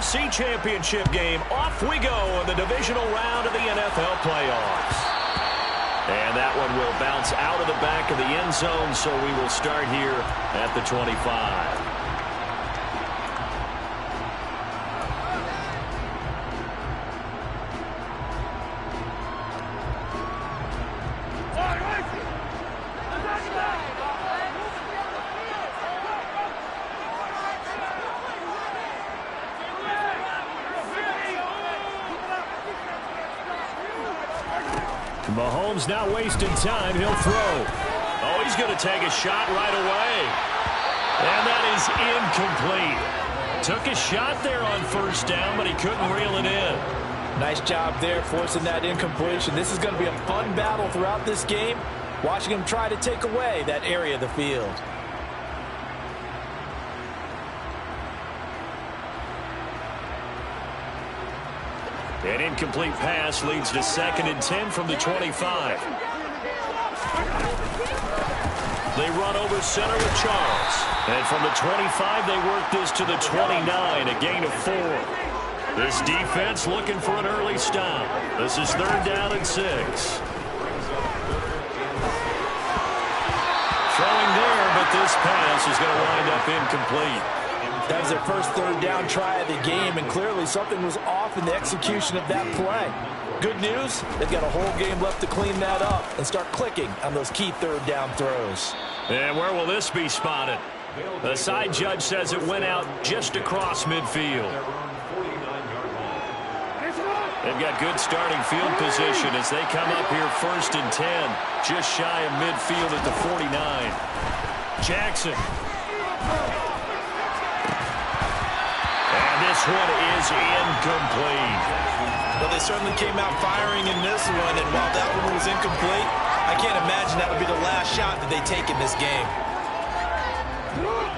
AFC Championship game. Off we go in the divisional round of the NFL playoffs. And that one will bounce out of the back of the end zone, so we will start here at the 25. Mahomes not wasting time. He'll throw. Oh, he's going to take a shot right away. And that is incomplete. Took a shot there on first down, but he couldn't reel it in. Nice job there forcing that incompletion. This is going to be a fun battle throughout this game. Watching him try to take away that area of the field. An incomplete pass leads to 2nd and 10 from the 25. They run over center with Charles. And from the 25, they work this to the 29, a gain of 4. This defense looking for an early stop. This is 3rd down and 6. Throwing there, but this pass is going to wind up incomplete. That was their first 3rd down try of the game, and clearly something was off in the execution of that play. Good news, they've got a whole game left to clean that up and start clicking on those key 3rd down throws. And where will this be spotted? The side judge says it went out just across midfield. They've got good starting field position as they come up here 1st and 10, just shy of midfield at the 49. Jackson. This one is incomplete. Well, they certainly came out firing in this one, and while that one was incomplete, I can't imagine that would be the last shot that they take in this game.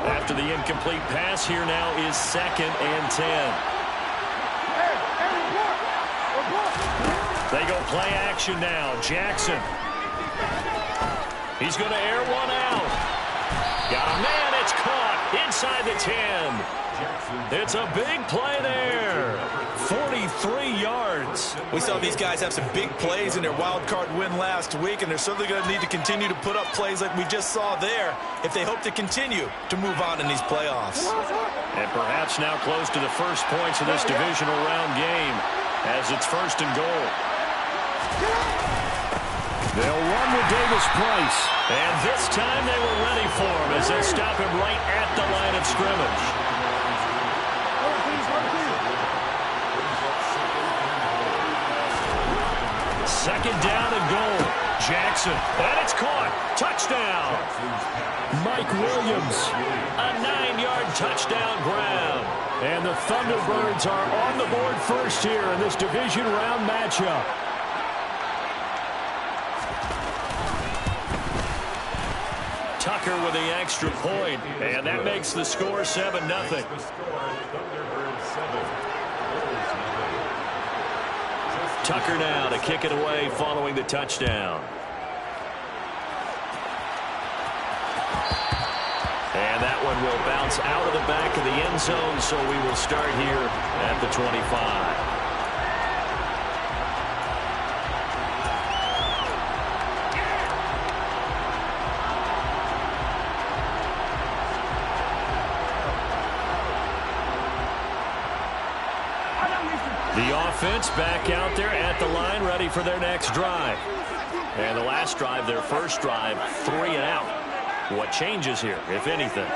After the incomplete pass, here now is 2nd and 10. They go play action now. Jackson. He's going to air one out. Got a man. It's caught inside the 10. It's a big play there. 43 yards. We saw these guys have some big plays in their wild card win last week, and they're certainly going to need to continue to put up plays like we just saw there if they hope to continue to move on in these playoffs. And perhaps now close to the first points of this divisional round game as it's 1st and goal. They'll run with Davis Price. And this time they were ready for him as they stop him right at the line of scrimmage. 2nd down and goal. Jackson. And it's caught. Touchdown. Mike Williams. A 9-yard touchdown grab. And the Thunderbirds are on the board first here in this division round matchup. Tucker with the extra point. And that makes the score 7-0. Tucker now to kick it away following the touchdown. And that one will bounce out of the back of the end zone, so we will start here at the 25. The offense back out there at the line, ready for their next drive. And the last drive, their first drive, 3 and out. What changes here, if anything?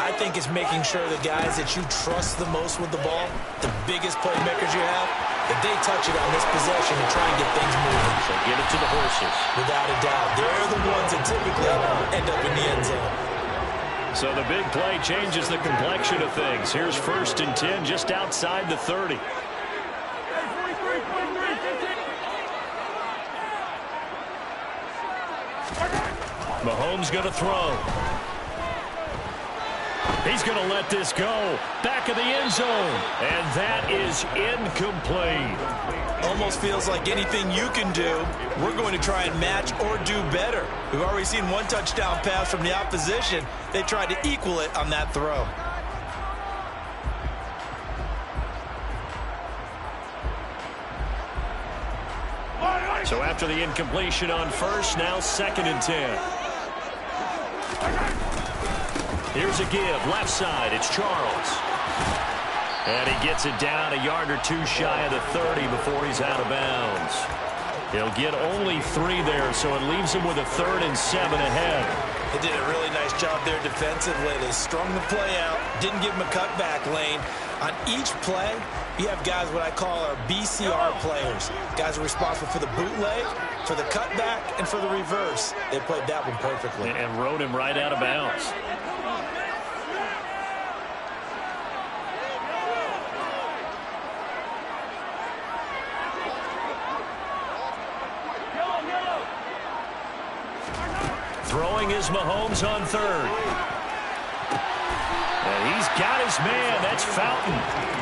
I think it's making sure the guys that you trust the most with the ball, the biggest playmakers you have, that they touch it on this possession and try and get things moving. So get it to the horses. Without a doubt. They're the ones that typically end up in the end zone. So the big play changes the complexion of things. Here's 1st and 10 just outside the 30. Mahomes going to throw. He's going to let this go. Back of the end zone. And that is incomplete. Almost feels like anything you can do, we're going to try and match or do better. We've already seen one touchdown pass from the opposition. They tried to equal it on that throw. So after the incompletion on first, now 2nd and 10. Here's a give, left side, it's Charles. And he gets it down a yard or two shy of the 30 before he's out of bounds. He'll get only 3 there, so it leaves him with a 3rd and 7 ahead. They did a really nice job there defensively. They strung the play out, didn't give him a cutback lane. On each play, you have guys what I call our BCR players. Guys are responsible for the bootleg, for the cutback, and for the reverse. They played that one perfectly. And rode him right out of bounds. Throwing is Mahomes on 3rd. And he's got his man. That's Fountain.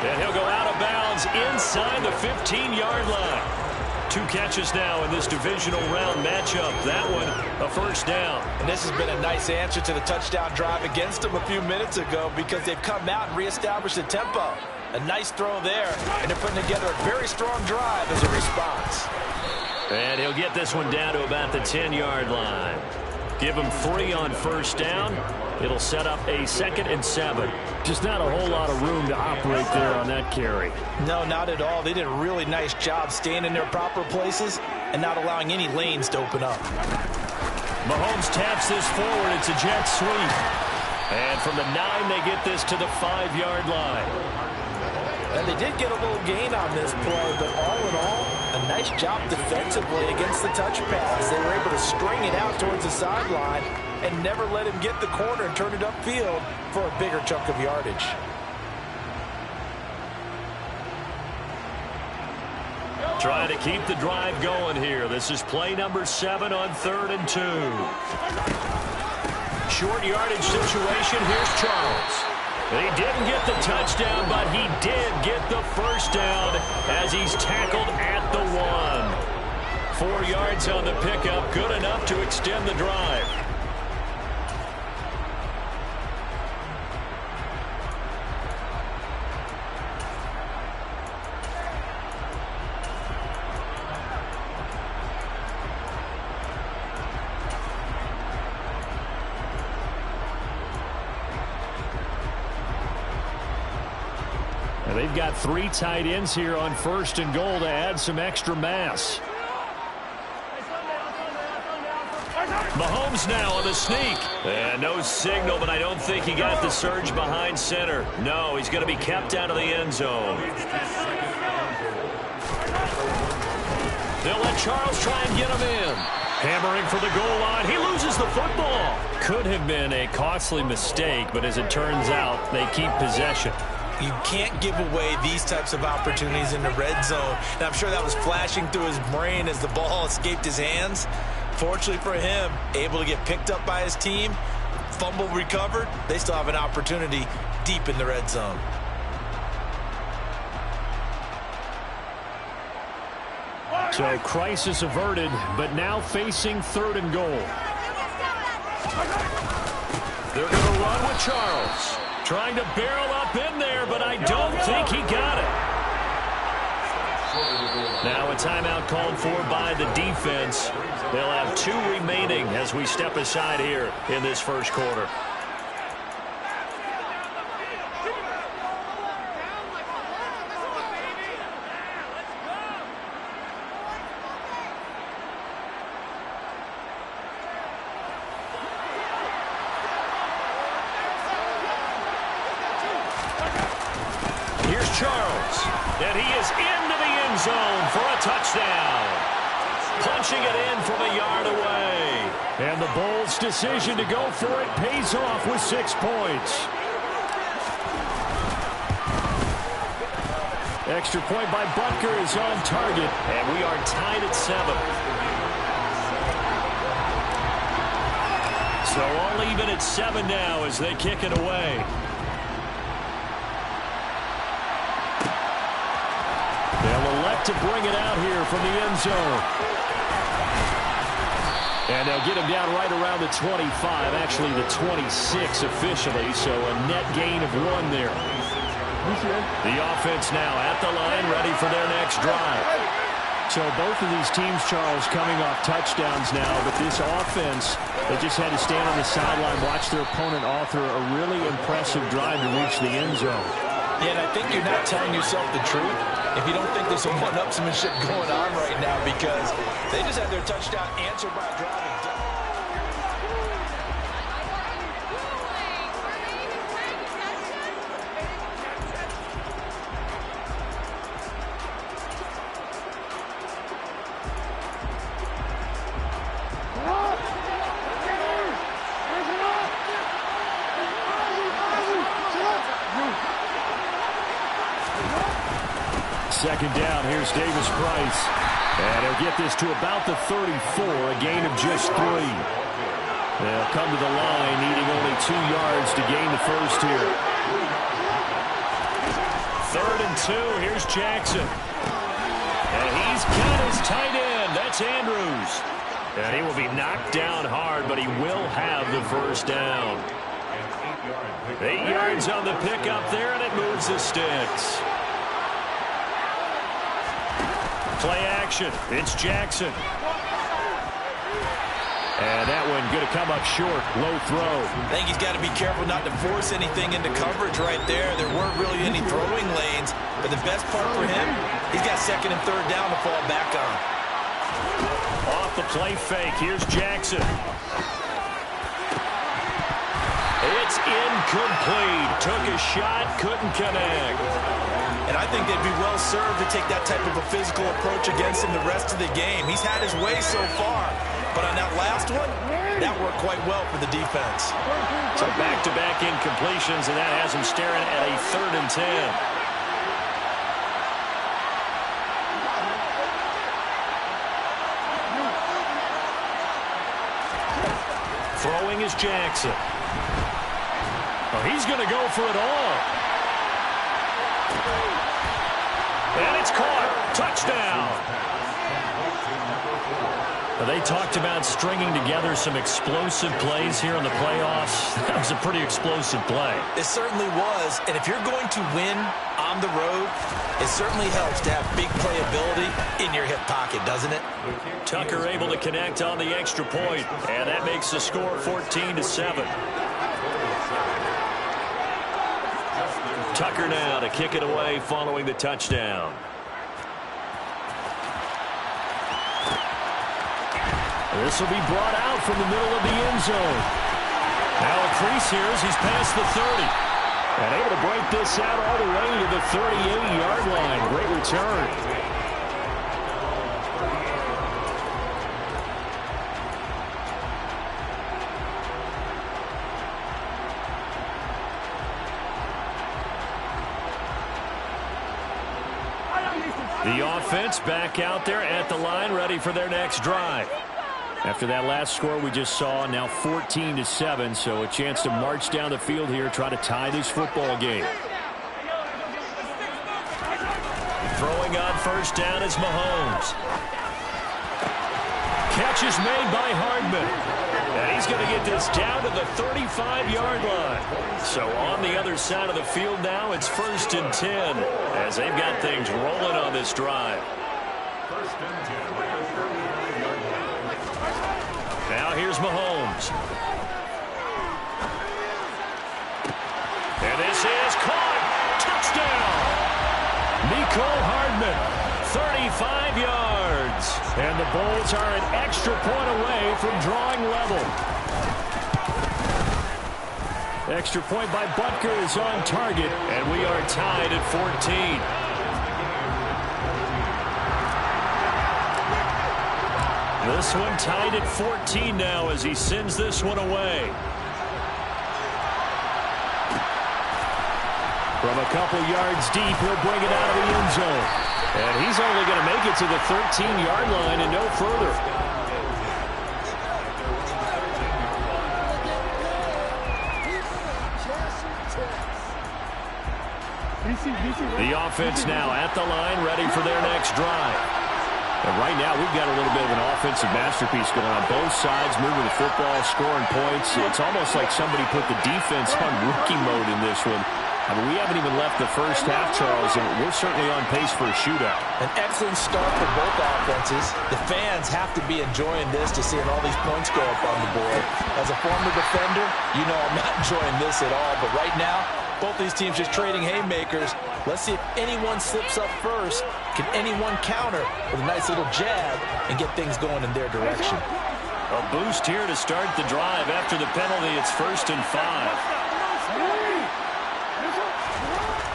And he'll go out of bounds inside the 15-yard line. 2 catches now in this divisional round matchup. That one, a 1st down. And this has been a nice answer to the touchdown drive against them a few minutes ago because they've come out and reestablished the tempo. A nice throw there, and they're putting together a very strong drive as a response. And he'll get this one down to about the 10-yard line. Give him 3 on 1st down. It'll set up a 2nd and 7. Just not a whole lot of room to operate there on that carry. No, not at all. They did a really nice job staying in their proper places and not allowing any lanes to open up. Mahomes taps this forward. It's a jet sweep. And from the 9, they get this to the 5-yard line. And they did get a little gain on this play, but all in all, a nice job defensively against the touch pass. They were able to string it out towards the sideline and never let him get the corner and turn it upfield for a bigger chunk of yardage. Trying to keep the drive going here. This is play number 7 on 3rd and 2. Short yardage situation. Here's Charles. He didn't get the touchdown, but he did get the 1st down as he's tackled at the 1. 4 yards on the pickup, good enough to extend the drive. They've got 3 tight ends here on 1st and goal to add some extra mass. Mahomes now on the sneak. And no signal, but I don't think he got the surge behind center. No, he's going to be kept out of the end zone. They'll let Charles try and get him in. Hammering for the goal line. He loses the football. Could have been a costly mistake, but as it turns out, they keep possession. You can't give away these types of opportunities in the red zone. And I'm sure that was flashing through his brain as the ball escaped his hands. Fortunately for him, able to get picked up by his team, fumble recovered. They still have an opportunity deep in the red zone. So crisis averted, but now facing 3rd and goal. They're going to run with Charles. Trying to barrel up in there, but I don't think he got it. Now a timeout called for by the defense. They'll have 2 remaining as we step aside here in this 1st quarter. Charles, and he is into the end zone for a touchdown. Punching it in from a yard away. And the Bulls' decision to go for it pays off with 6 points. Extra point by Butker is on target, and we are tied at 7. So all even at 7 now as they kick it away. They'll elect to bring it out here from the end zone. And they'll get him down right around the 25, actually the 26 officially, so a net gain of 1 there. The offense now at the line, ready for their next drive. So both of these teams, Charles, coming off touchdowns now, but this offense, they just had to stand on the sideline, watch their opponent author a really impressive drive to reach the end zone. Yeah, and I think you're not telling yourself the truth if you don't think there's some one-upsmanship going on right now, because they just had their touchdown answered by a drive. Second down, here's Davis Price. And he'll get this to about the 34, a gain of just 3. They'll come to the line, needing only 2 yards to gain the first here. 3rd and 2, here's Jackson. And he's got his tight end, that's Andrews. And he will be knocked down hard, but he will have the first down. 8 yards on the pickup there, and it moves the sticks. Play action. It's Jackson. And that one going to come up short. Low throw. I think he's got to be careful not to force anything into coverage right there. There weren't really any throwing lanes. But the best part for him, he's got 2nd and 3rd down to fall back on. Off the play fake. Here's Jackson. It's incomplete. Took a shot, couldn't connect. And I think they'd be well served to take that type of a physical approach against him the rest of the game. He's had his way so far, but on that last one, that worked quite well for the defense. So back-to-back incompletions, and that has him staring at a 3rd and 10. Throwing is Jackson. Oh, he's going to go for it all. And it's caught. Touchdown. They talked about stringing together some explosive plays here in the playoffs. That was a pretty explosive play. It certainly was. And if you're going to win on the road, it certainly helps to have big playability in your hip pocket, doesn't it? Tucker able to connect on the extra point, and that makes the score 14-7. Tucker now to kick it away following the touchdown. This will be brought out from the middle of the end zone. Now a crease here as he's past the 30. And able to break this out all the way to the 38-yard line. Great return. The offense back out there at the line, ready for their next drive. After that last score we just saw, now 14-7, so a chance to march down the field here, try to tie this football game. Throwing on first down is Mahomes. Catch is made by Hardman. And he's going to get this down to the 35-yard line. So on the other side of the field now, it's 1st and 10 as they've got things rolling on this drive. Now here's Mahomes. And this is caught. Touchdown. Nicole Hardman, 35 yards. And the Bulls are an extra point away from drawing level. Extra point by Butker is on target, and we are tied at 14. This one tied at 14 now as he sends this one away. From a couple yards deep, he'll bring it out of the end zone. And he's only going to make it to the 13-yard line and no further. The offense now at the line, ready for their next drive. And right now, we've got a little bit of an offensive masterpiece going on both sides, moving the football, scoring points. It's almost like somebody put the defense on rookie mode in this one. I mean, we haven't even left the first half, Charles, and we're certainly on pace for a shootout. An excellent start for both offenses. The fans have to be enjoying this to seeing all these points go up on the board. As a former defender, you know I'm not enjoying this at all. But right now, both these teams just trading haymakers. Let's see if anyone slips up first. Can anyone counter with a nice little jab and get things going in their direction? A boost here to start the drive. After the penalty, it's 1st and 5.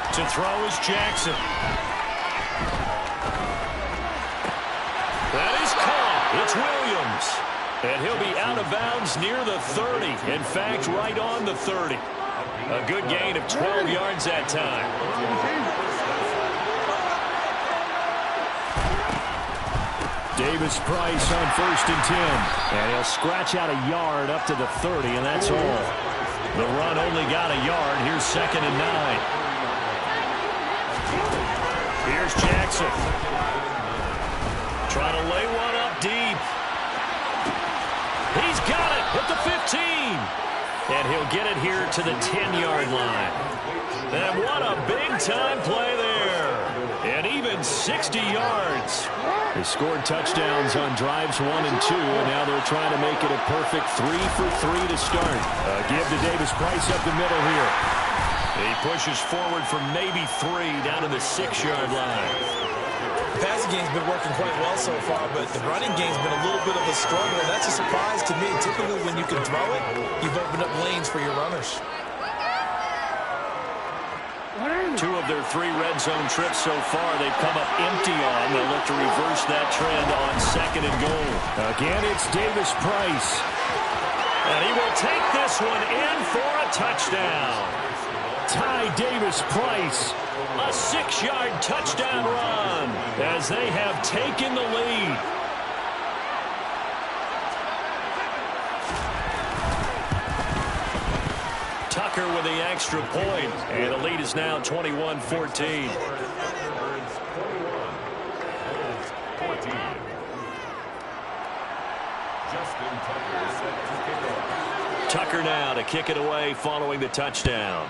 To throw is Jackson. That is caught. It's Williams. And he'll be out of bounds near the 30. In fact, right on the 30. A good gain of 12 yards that time. Davis Price on 1st and 10. And he'll scratch out a yard up to the 30, and that's all. The run only got a yard. Here's 2nd and 9. Here's Jackson. Trying to lay one up deep. He's got it at the 15. And he'll get it here to the 10-yard line. And what a big-time play there. And even 60 yards. They scored touchdowns on drives 1 and 2, and now they're trying to make it a perfect 3 for 3 to start. Give to Davis Price up the middle here. He pushes forward for maybe 3 down to the 6-yard line. The passing game's been working quite well so far, but the running game's been a little bit of a struggle. That's a surprise to me. Typically, when you can throw it, you've opened up lanes for your runners. 2 of their 3 red zone trips so far, they've come up empty on. They'll look to reverse that trend on 2nd and goal. Again, it's Davis Price. And he will take this one in for a touchdown. Ty Davis Price, a 6-yard touchdown run as they have taken the lead. Tucker with the extra point, and the lead is now 21-14. Tucker now to kick it away following the touchdown.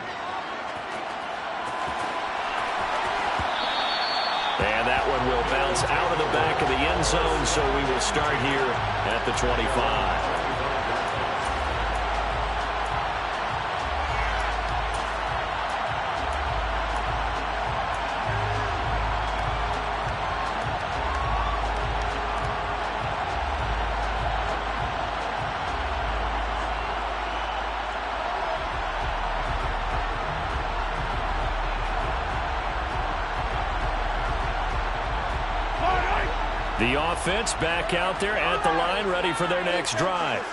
And that one will bounce out of the back of the end zone, so we will start here at the 25. The offense back out there at the line, ready for their next drive.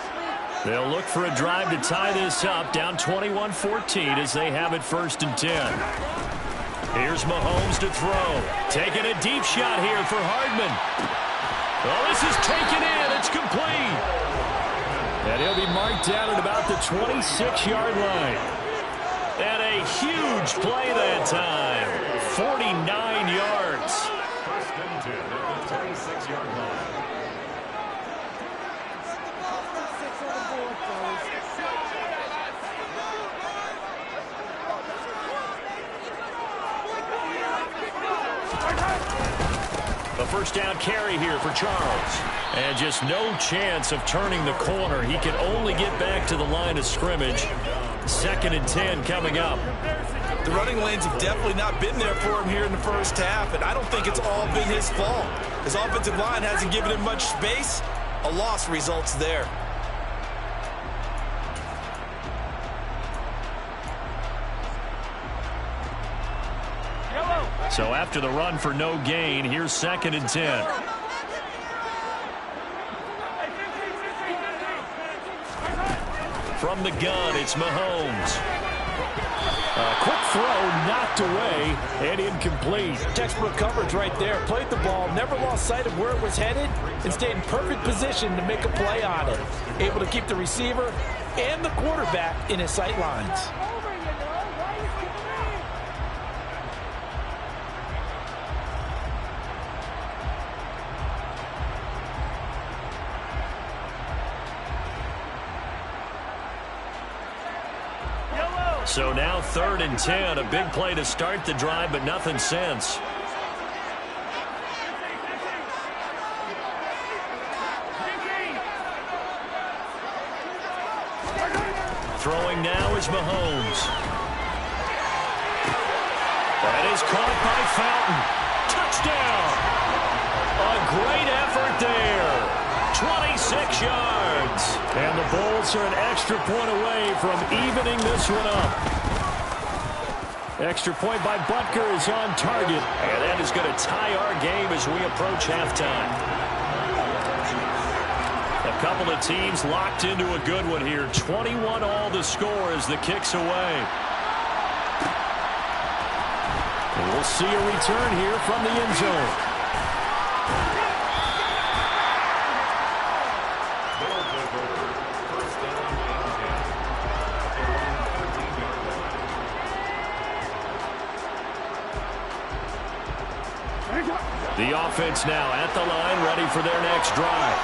They'll look for a drive to tie this up, down 21-14 as they have it 1st and 10. Here's Mahomes to throw. Taking a deep shot here for Hardman. Well, this is taken in. It's complete. And he'll be marked down at about the 26-yard line. And a huge play that time. 49 yards. A 1st down carry here for Charles. And just no chance of turning the corner. He can only get back to the line of scrimmage. 2nd and 10 coming up. The running lanes have definitely not been there for him here in the first half, and I don't think it's all been his fault. His offensive line hasn't given him much space. A loss results there. So after the run for no gain, here's 2nd and 10. From the gun, it's Mahomes. A quick throw knocked away and incomplete. Textbook coverage right there. Played the ball, never lost sight of where it was headed, and stayed in perfect position to make a play on it. Able to keep the receiver and the quarterback in his sight lines. So now 3rd and 10. A big play to start the drive, but nothing since. Throwing now is Mahomes. That is caught by Fountain. Touchdown. A great effort there. 26 yards. And the Bulls are an extra point away from evening this one up. Extra point by Butker is on target. And that is going to tie our game as we approach halftime. A couple of teams locked into a good one here. 21 all the score as the kick's away. And we'll see a return here from the end zone. The offense now at the line, ready for their next drive.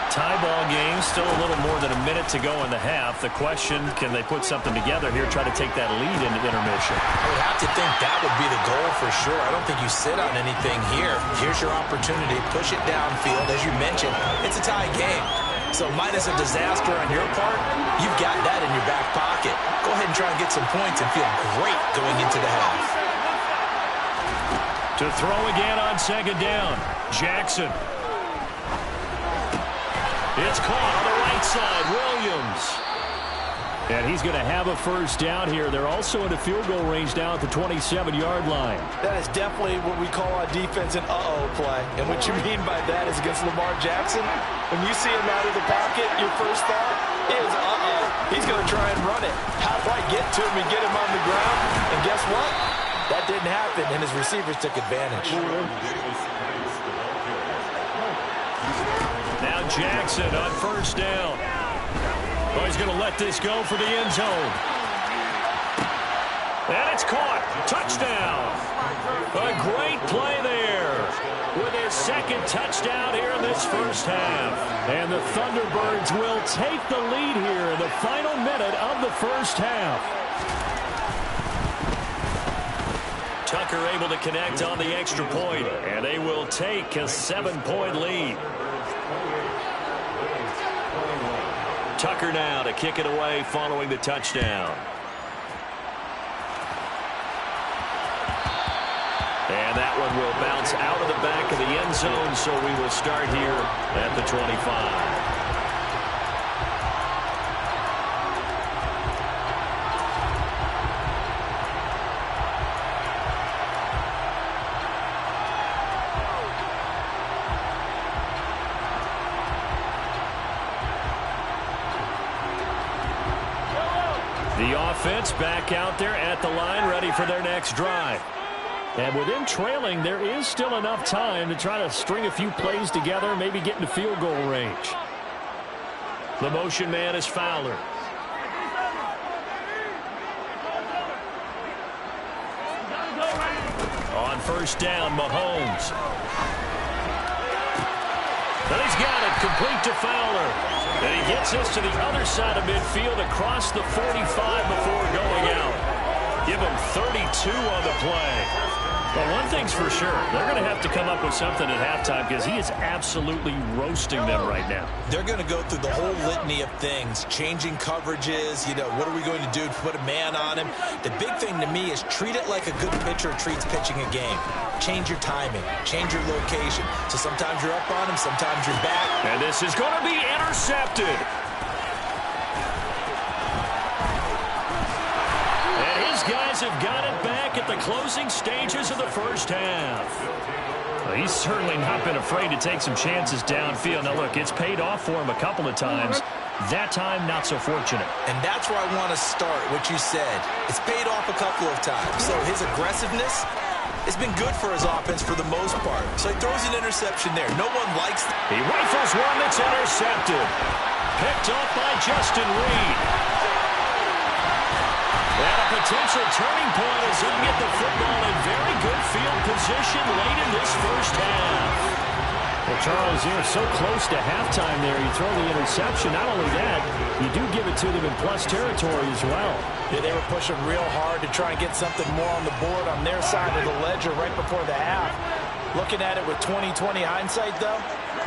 Tie ball game, still a little more than a minute to go in the half. The question, can they put something together here, try to take that lead into intermission? I would have to think that would be the goal for sure. I don't think you sit on anything here. Here's your opportunity. Push it downfield. As you mentioned, it's a tie game. So minus a disaster on your part, you've got that in your back pocket. Go ahead and try and get some points and feel great going into the half. To throw again on 2nd down. Jackson. It's caught on the right side. Williams. And he's going to have a first down here. They're also in a field goal range now at the 27-yard line. That is definitely what we call on defense an uh-oh play. And what you mean by that is against Lamar Jackson, when you see him out of the pocket, your first thought is uh-oh. He's going to try and run it. How do I get to him and get him on the ground? And guess what? That didn't happen, and his receivers took advantage. Now Jackson on 1st down. Oh, he's going to let this go for the end zone. And it's caught. Touchdown. A great play there with his 2nd touchdown here in this first half. And the Thunderbirds will take the lead here in the final minute of the first half. Tucker able to connect on the extra point, and they will take a 7-point lead. Tucker now to kick it away following the touchdown. And that one will bounce out of the back of the end zone, so we will start here at the 25. The offense back out there at the line, ready for their next drive. And with them trailing, there is still enough time to try to string a few plays together, maybe get into field goal range. The motion man is Fowler. On 1st down, Mahomes. And he's got it, complete to Fowler. And he gets us to the other side of midfield across the 45 before going out. Give him 32 on the play. Well, one thing's for sure. They're going to have to come up with something at halftime because he is absolutely roasting them right now. They're going to go through the whole litany of things, changing coverages, what are we going to do to put a man on him? The big thing to me is treat it like a good pitcher treats pitching a game. Change your timing, change your location. So sometimes you're up on him, sometimes you're back. And this is going to be intercepted. And his guys have got it back at the closing stages of the first half. Well, he's certainly not been afraid to take some chances downfield. Now, look, it's paid off for him a couple of times. That time, not so fortunate. And that's where I want to start, what you said. It's paid off a couple of times. So his aggressiveness has been good for his offense for the most part. So he throws an interception there. No one likes that. He rifles one that's intercepted. Picked off by Justin Reed. And a potential turning point as he can get the football in very good field position late in this first half. Well, Charles, you're so close to halftime there. You throw the interception. Not only that, you do give it to them in plus territory as well. Yeah, they were pushing real hard to try and get something more on the board on their side of the ledger right before the half. Looking at it with 20/20 hindsight, though,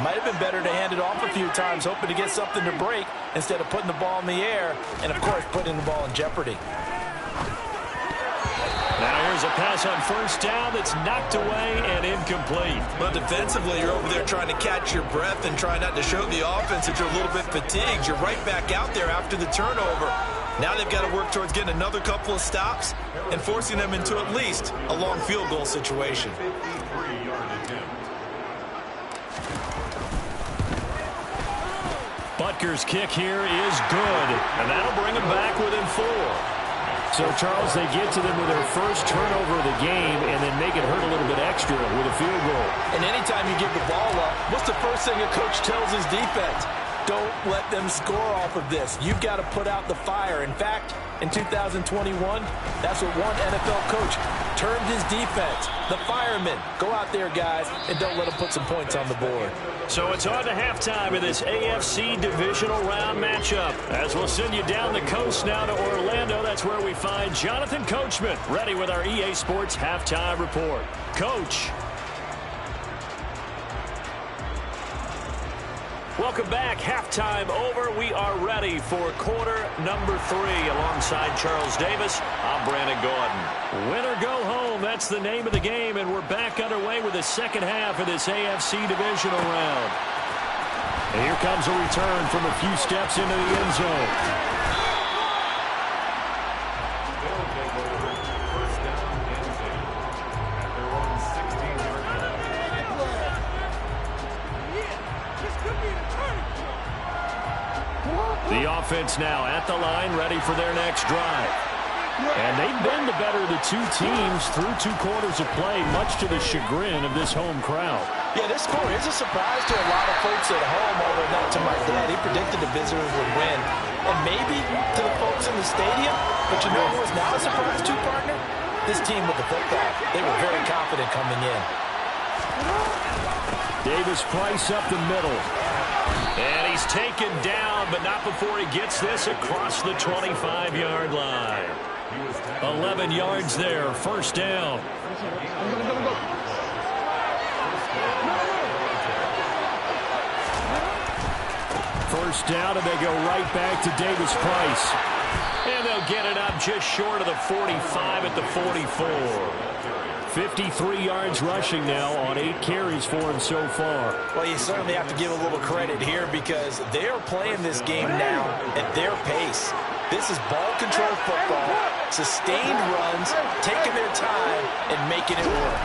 might have been better to hand it off a few times, hoping to get something to break instead of putting the ball in the air and, of course, putting the ball in jeopardy. Now here's a pass on first down that's knocked away and incomplete. Well, defensively, you're over there trying to catch your breath and try not to show the offense that you're a little bit fatigued. You're right back out there after the turnover. Now they've got to work towards getting another couple of stops and forcing them into at least a long field goal situation. Butker's kick here is good, and that'll bring them back within 4. So, Charles, they get to them with their first turnover of the game and then make it hurt a little bit extra with a field goal. And anytime you give the ball up, what's the first thing a coach tells his defense? Don't let them score off of this. You've got to put out the fire. In fact, in 2021, that's what one NFL coach termed his defense, the firemen. Go out there, guys, and don't let them put some points on the board. So it's on to halftime in this AFC divisional round matchup. As we'll send you down the coast now to Orlando, that's where we find Jonathan Coachman, ready with our EA Sports halftime report. Coach. Welcome back. Halftime over. We are ready for quarter number 3. Alongside Charles Davis, I'm Brandon Gordon. Win or go home, that's the name of the game, and we're back underway with the second half of this AFC divisional round. And here comes a return from a few steps into the end zone. The offense now at the line, ready for their next drive. And they've been the better of the two teams through 2 quarters of play, much to the chagrin of this home crowd. Yeah, this score is a surprise to a lot of folks at home, although not to my dad. He predicted the visitors would win. And maybe to the folks in the stadium. But you know who is not a surprise to, partner? This team with the football. They were very confident coming in. Davis Price up the middle. And he's taken down, but not before he gets this across the 25-yard line. 11 yards there, first down. First down, and they go right back to Davis Price. And they'll get it up just short of the 45 at the 44. 53 yards rushing now on 8 carries for him so far. Well, you certainly have to give a little credit here because they are playing this game now at their pace. This is ball control football, sustained runs, taking their time and making it work.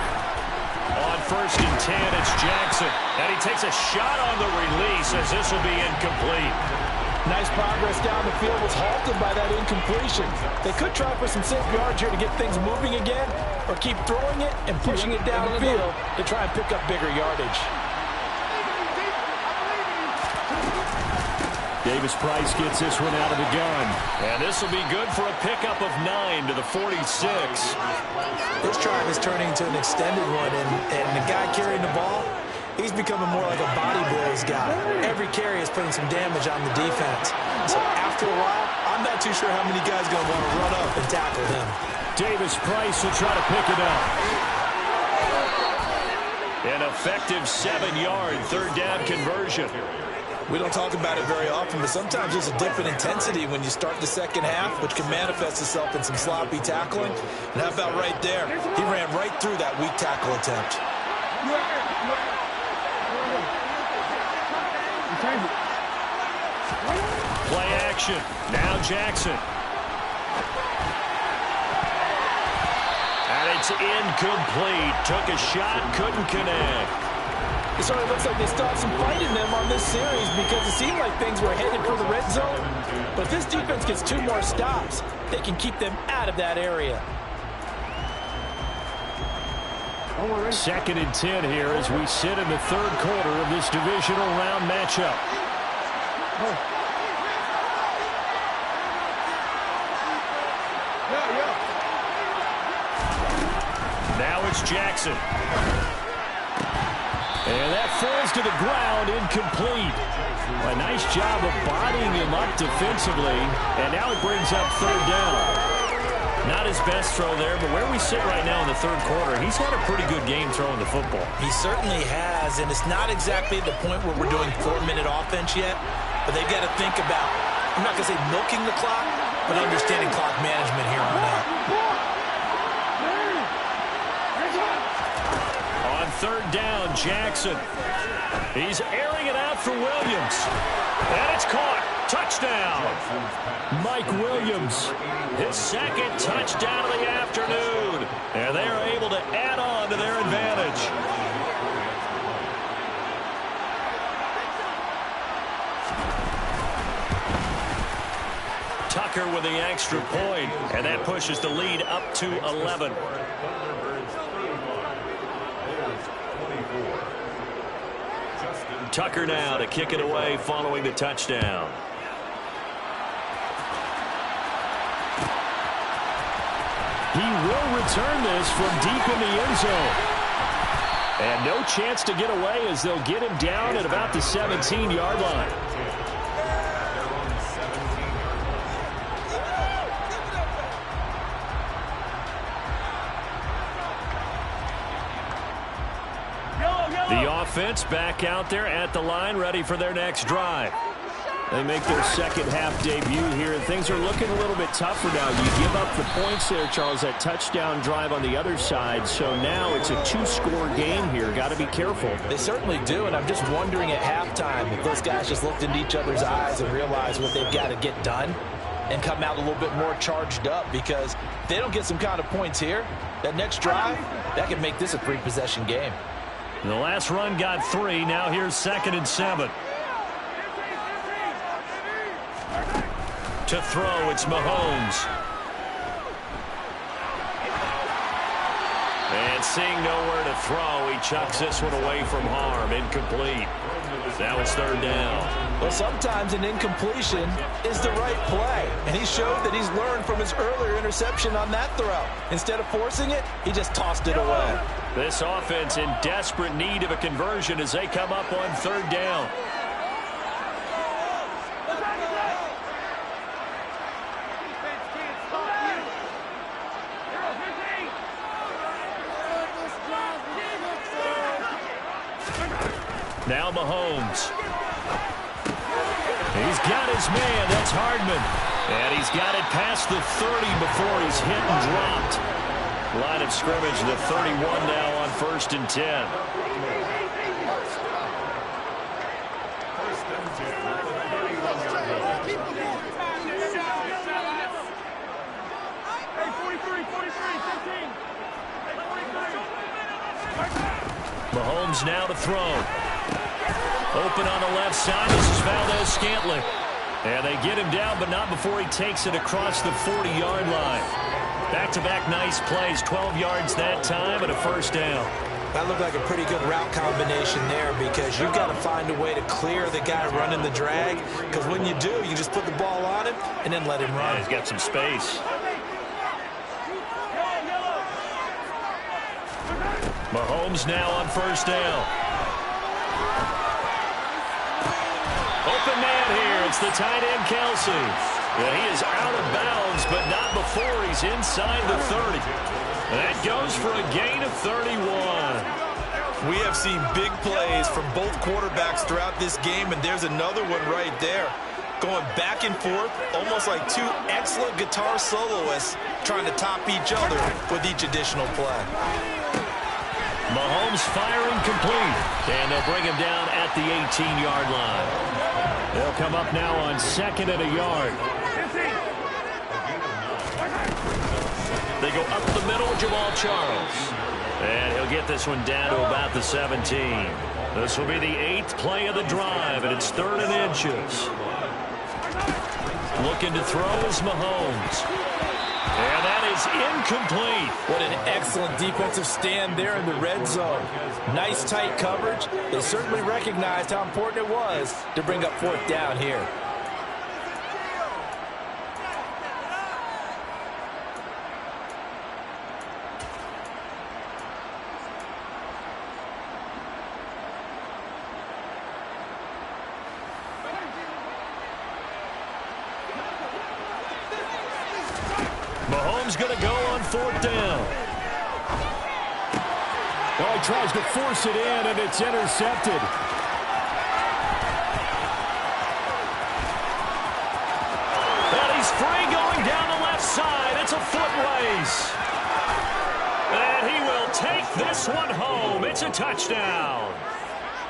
On first and 10, it's Jackson. And he takes a shot on the release as this will be incomplete. Nice progress down the field was halted by that incompletion. They could try for some safe yards here to get things moving again, or keep throwing it and pushing it downfield to try and pick up bigger yardage. Davis Price gets this one out of the gun. And this will be good for a pickup of 9 to the 46. This drive is turning into an extended one, and the guy carrying the ball, he's becoming more like a body blows guy. Every carry is putting some damage on the defense. So after a while, I'm not too sure how many guys are going to want to run up and tackle him. Davis Price will try to pick it up. An effective 7-yard third down conversion. We don't talk about it very often, but sometimes there's a dip in intensity when you start the second half, which can manifest itself in some sloppy tackling. And how about right there? He ran right through that weak tackle attempt. Play action. Now Jackson. And it's incomplete. Took a shot, couldn't connect. It sort of looks like they still have some fight in them on this series because it seemed like things were headed for the red zone. But if this defense gets 2 more stops, they can keep them out of that area. Second and 10 here as we sit in the third quarter of this divisional round matchup. Now it's Jackson. And that falls to the ground, incomplete. A nice job of bodying him up defensively, and now it brings up third down. Not his best throw there, but where we sit right now in the third quarter, he's had a pretty good game throwing the football. He certainly has, and it's not exactly at the point where we're doing 4-minute offense yet, but they've got to think about, I'm not going to say milking the clock, but understanding clock management here on out. On third down, Jackson. He's airing it out for Williams. And it's caught. Touchdown. Mike Williams, his second touchdown of the afternoon. And they are able to add on to their advantage. Tucker with the extra point, and that pushes the lead up to 11. Tucker now to kick it away following the touchdown. He will return this from deep in the end zone. And no chance to get away as they'll get him down at about the 17-yard line. The offense back out there at the line, ready for their next drive. They make their second half debut here, and things are looking a little bit tougher now. You give up the points there, Charles, that touchdown drive on the other side. So now it's a two-score game here. Got to be careful. They certainly do, and I'm just wondering at halftime if those guys just looked into each other's eyes and realized what they've got to get done and come out a little bit more charged up, because if they don't get some kind of points here, that next drive, that could make this a three-possession game. The last run got 3. Now here's 2nd and 7. To throw, it's Mahomes. And seeing nowhere to throw, he chucks this one away from harm. Incomplete. Now it's third down. Well, sometimes an incompletion is the right play, and he showed that he's learned from his earlier interception on that throw. Instead of forcing it, he just tossed it away. This offense in desperate need of a conversion as they come up on third down. Now Mahomes. He's got his man. That's Hardman. And he's got it past the 30 before he's hit and dropped. Line of scrimmage, the 31 now on 1st and 10. Mahomes now to throw. Open on the left side. This is Valdez-Scantling. And they get him down, but not before he takes it across the 40-yard line. Back-to-back nice plays. 12 yards that time and a first down. That looked like a pretty good route combination there, because you've got to find a way to clear the guy running the drag, because when you do, you just put the ball on him and then let him run. Yeah, he's got some space. Mahomes now on first down. Open man here. It's the tight end, Kelsey. And he is out of bounds, but not before he's inside the 30. That goes for a gain of 31. We have seen big plays from both quarterbacks throughout this game, and there's another one right there. Going back and forth, almost like two excellent guitar soloists trying to top each other with each additional play. Mahomes firing complete, and they'll bring him down at the 18-yard line. They'll come up now on 2nd and a yard. They go up the middle, JBall Charles. And he'll get this one down to about the 17. This will be the 8th play of the drive, and it's 3rd and inches. Looking to throw is Mahomes. And that is incomplete. What an excellent defensive stand there in the red zone. Nice tight coverage. They certainly recognized how important it was to bring up 4th down here. is going to go on 4th down. Well, he tries to force it in, and it's intercepted. And he's free going down the left side. It's a foot race. And he will take this one home. It's a touchdown.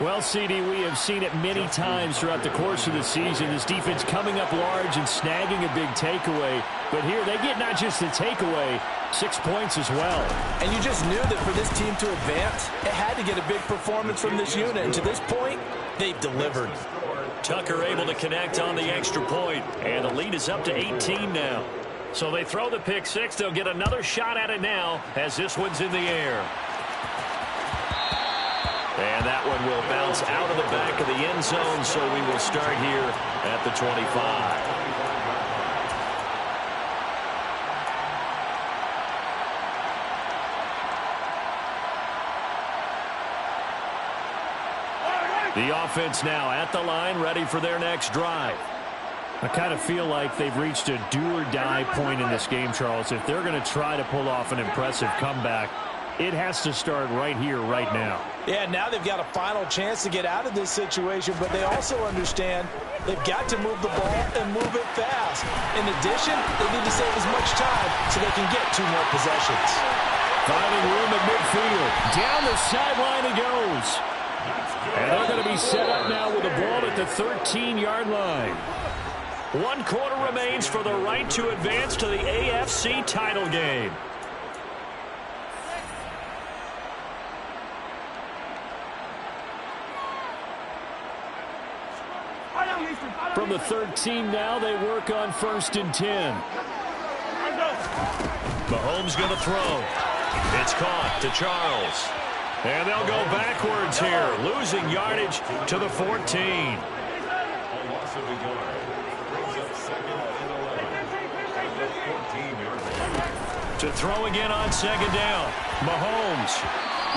Well, CD, we have seen it many times throughout the course of the season. This defense coming up large and snagging a big takeaway. But here they get not just the takeaway, 6 points as well. And you just knew that for this team to advance, it had to get a big performance from this unit. And to this point, they've delivered. Tucker able to connect on the extra point. And the lead is up to 18 now. So they throw the pick six. They'll get another shot at it now as this one's in the air. And that one will bounce out of the back of the end zone, so we will start here at the 25. The offense now at the line, ready for their next drive. I kind of feel like they've reached a do-or-die point in this game, Charles. If they're going to try to pull off an impressive comeback, it has to start right here, right now. Yeah, now they've got a final chance to get out of this situation, but they also understand they've got to move the ball and move it fast. In addition, they need to save as much time so they can get 2 more possessions. Finding room at midfield. Down the sideline he goes. And they're going to be set up now with the ball at the 13-yard line. 1 quarter remains for the right to advance to the AFC title game. From the 13 now, they work on 1st and 10. Mahomes going to throw. It's caught to Charles. And they'll go backwards here, losing yardage to the 14. To throw again on 2nd down. Mahomes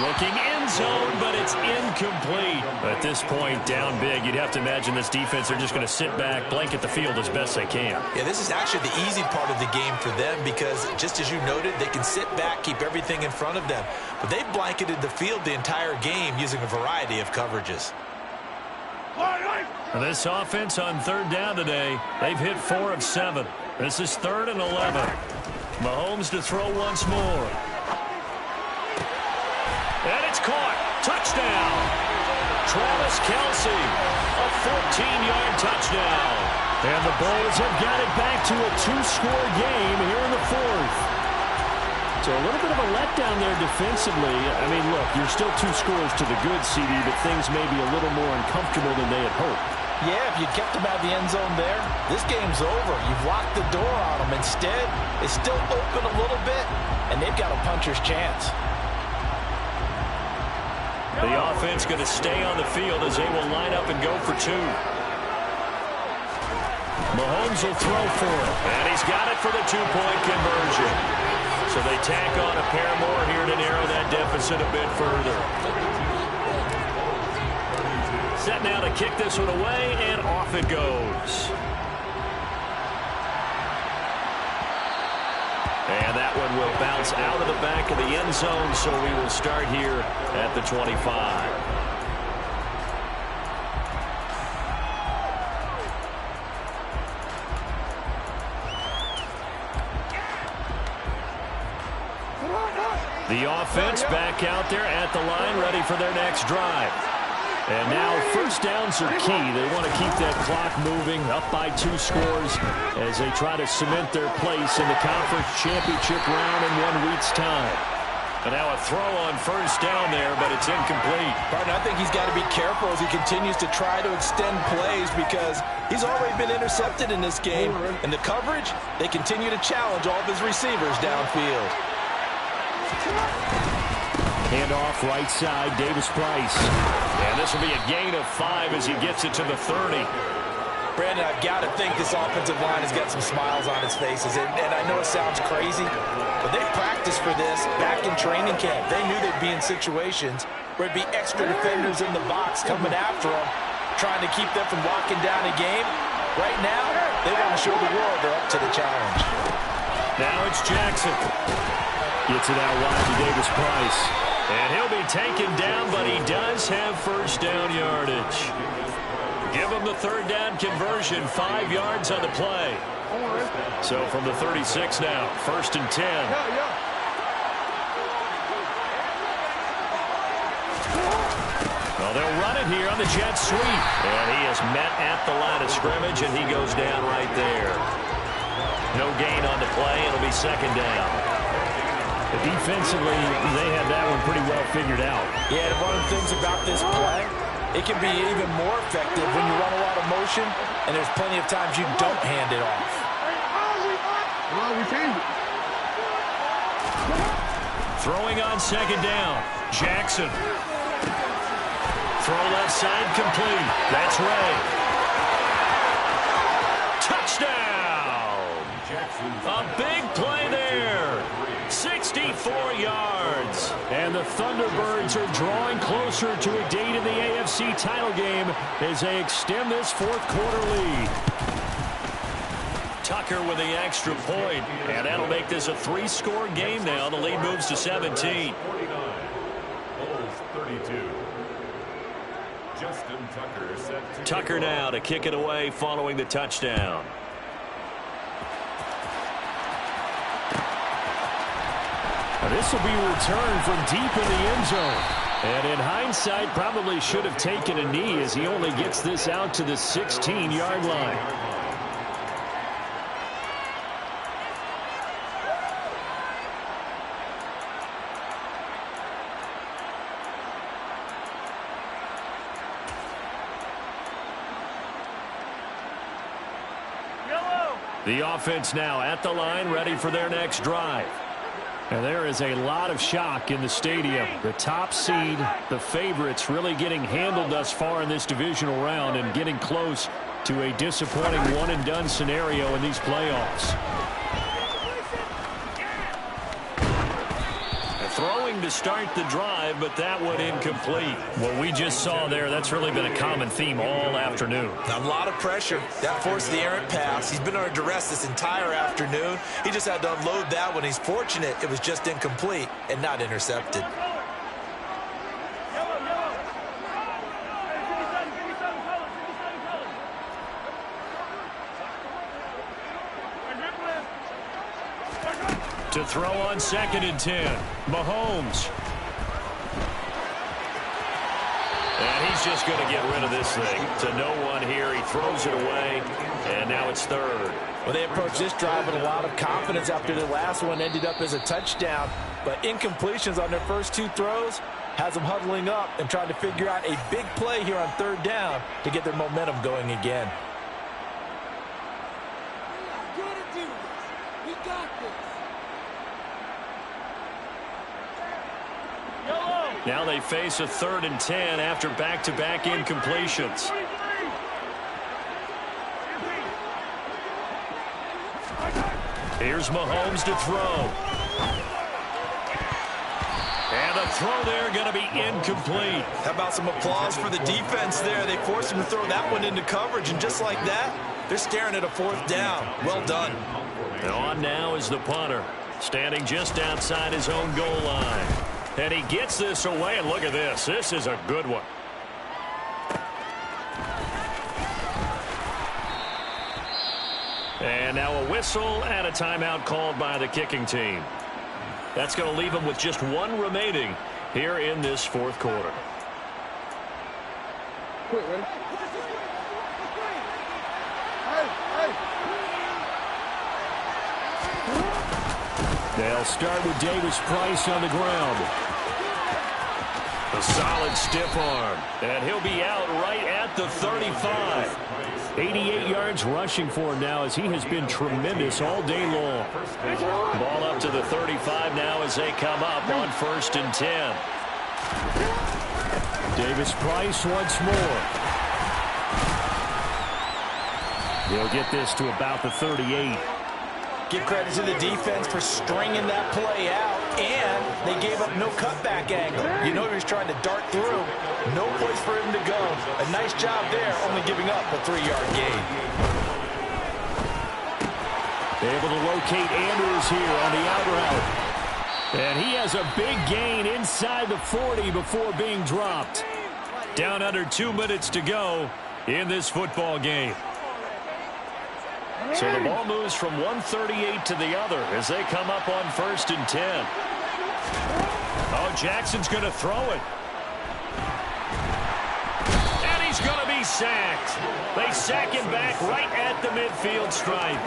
looking end zone, but it's incomplete. At this point, down big, you'd have to imagine this defense are just going to sit back, blanket the field as best they can. Yeah, this is actually the easy part of the game for them because, just as you noted, they can sit back, keep everything in front of them. But they've blanketed the field the entire game using a variety of coverages. This offense on 3rd down today, they've hit 4 of 7. This is 3rd and 11. Mahomes to throw once more. And it's caught. Touchdown. Travis Kelce, a 14-yard touchdown. And the Bulls have got it back to a 2-score game here in the 4th. So a little bit of a letdown there defensively. I mean, look, you're still 2 scores to the good, CD, but things may be a little more uncomfortable than they had hoped. Yeah, if you kept them out of the end zone there, this game's over. You've locked the door on them. Instead, it's still open a little bit, and they've got a puncher's chance. The offense going to stay on the field as they will line up and go for 2. Mahomes will throw for it, and he's got it for the 2-point conversion. So they tack on a pair more here to narrow that deficit a bit further. Set now to kick this one away, and off it goes. And that one will bounce out of the back of the end zone, so we will start here at the 25. The offense back out there at the line, ready for their next drive. And now 1st downs are key. They want to keep that clock moving, up by 2 scores as they try to cement their place in the conference championship round in 1 week's time. And now a throw on 1st down there, but it's incomplete. Partner, I think he's got to be careful as he continues to try to extend plays because he's already been intercepted in this game. And the coverage, they continue to challenge all of his receivers downfield. Handoff right side, Davis Price. And this will be a gain of 5 as he gets it to the 30. Brandon, I've got to think this offensive line has got some smiles on its faces. And I know it sounds crazy, but they practiced for this back in training camp. They knew they'd be in situations where it'd be extra defenders in the box coming after them, trying to keep them from locking down a game. Right now, they want to show the world they're up to the challenge. Now it's Jackson. Gets it out wide to Davis Price. And he'll be taken down, but he does have first down yardage. Give him the third down conversion, 5 yards on the play. So from the 36 now, 1st and 10. Well, they'll run it here on the jet sweep. And he is met at the line of scrimmage, and he goes down right there. No gain on the play. It'll be 2nd down. But defensively, they had that one pretty well figured out. Yeah, and one of the things about this play, it can be even more effective when you run a lot of motion, and there's plenty of times you don't hand it off. Throwing on 2nd down. Jackson. Throw left side complete. That's Ray. Touchdown! A big play there. 64 yards. And the Thunderbirds are drawing closer to a date in the AFC title game as they extend this 4th quarter lead. Tucker with the extra point, and that'll make this a 3-score game now. The lead moves to 17. Tucker now to kick it away following the touchdown. This will be returned from deep in the end zone. And in hindsight, probably should have taken a knee as he only gets this out to the 16-yard line. The offense now at the line, ready for their next drive. And there is a lot of shock in the stadium. The top seed, the favorites, really getting handled thus far in this divisional round and getting close to a disappointing one-and-done scenario in these playoffs. Throwing to start the drive, but that one incomplete. What we just saw there, that's really been a common theme all afternoon. A lot of pressure. That forced the errant pass. He's been under duress this entire afternoon. He just had to unload that one. He's fortunate it was just incomplete and not intercepted. To throw on 2nd and 10. Mahomes. And he's just going to get rid of this thing. To no one here. He throws it away. And now it's 3rd. Well, they approached this drive with a lot of confidence after the last one ended up as a touchdown. But incompletions on their first 2 throws has them huddling up and trying to figure out a big play here on 3rd down to get their momentum going again. Now they face a 3rd and 10 after back-to-back incompletions. Here's Mahomes to throw. And the throw there going to be incomplete. How about some applause for the defense there? They forced him to throw that one into coverage, and just like that, they're staring at a 4th down. Well done. And on now is the punter, standing just outside his own goal line. And he gets this away, and look at this. This is a good one. And now a whistle and a timeout called by the kicking team. That's going to leave them with just 1 remaining here in this 4th quarter. They'll start with Davis Price on the ground. A solid stiff arm. And he'll be out right at the 35. 88 yards rushing for him now as he has been tremendous all day long. Ball up to the 35 now as they come up on 1st and 10. Davis Price once more. They'll get this to about the 38. Give credit to the defense for stringing that play out, and they gave up no cutback angle. You know he was trying to dart through. No place for him to go. A nice job there, only giving up a 3-yard gain. Able to locate Andrews here on the out route. And he has a big gain inside the 40 before being dropped. Down under 2 minutes to go in this football game. So the ball moves from 138 to the other as they come up on 1st and 10. Oh, Jackson's going to throw it. And he's going to be sacked. They sack him back right at the midfield stripe.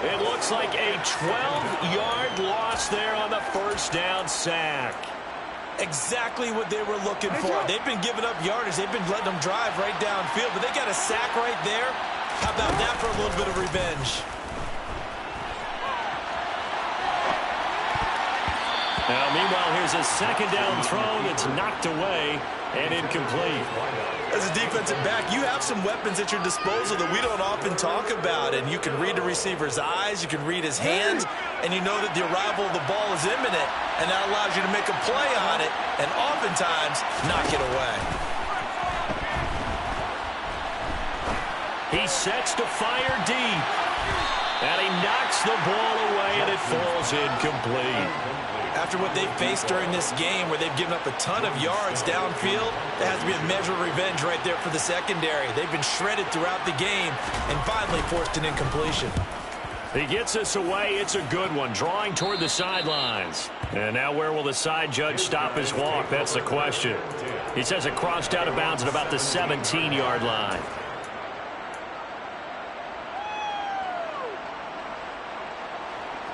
It looks like a 12-yard loss there on the first down sack. Exactly what they were looking for. They've been giving up yardage. They've been letting them drive right downfield, but they got a sack right there. How about that for a little bit of revenge? Now, meanwhile, here's a second down throw that's knocked away and incomplete. As a defensive back, you have some weapons at your disposal that we don't often talk about, and you can read the receiver's eyes, you can read his hands, and you know that the arrival of the ball is imminent, and that allows you to make a play on it, and oftentimes knock it away. He sets to fire deep, and he knocks the ball away, and it falls incomplete. After what they've faced during this game where they've given up a ton of yards downfield, there has to be a measure of revenge right there for the secondary. They've been shredded throughout the game and finally forced an incompletion. He gets us away. It's a good one, drawing toward the sidelines. And now where will the side judge stop his walk? That's the question. He says it crossed out of bounds at about the 17-yard line.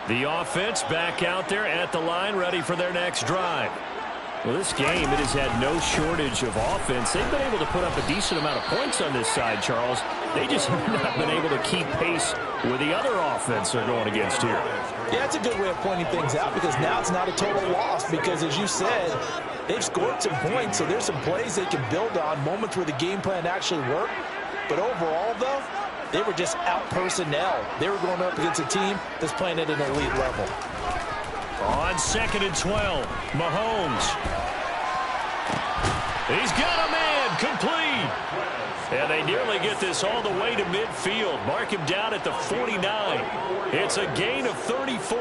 The offense back out there at the line, ready for their next drive. Well, this game, it has had no shortage of offense. They've been able to put up a decent amount of points on this side, Charles. They just have not been able to keep pace with the other offense they're going against here. Yeah, it's a good way of pointing things out because now it's not a total loss because, as you said, they've scored some points, so there's some plays they can build on, moments where the game plan actually worked. But overall, though, they were just out personnel. They were going up against a team that's playing at an elite level. On 2nd and 12, Mahomes. He's got a man, complete. And they nearly get this all the way to midfield. Mark him down at the 49. It's a gain of 34.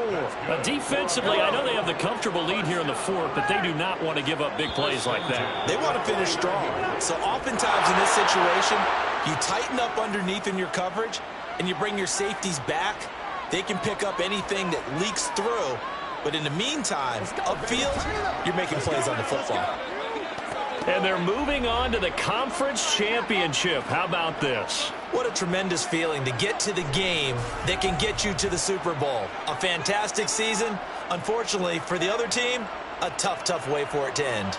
Defensively, I know they have the comfortable lead here in the 4th, but they do not want to give up big plays like that. They want to finish strong. So oftentimes in this situation, you tighten up underneath in your coverage, and you bring your safeties back. They can pick up anything that leaks through. But in the meantime, upfield, you're making plays on the football. And they're moving on to the conference championship. How about this? What a tremendous feeling to get to the game that can get you to the Super Bowl. A fantastic season. Unfortunately, for the other team, a tough, tough way for it to end.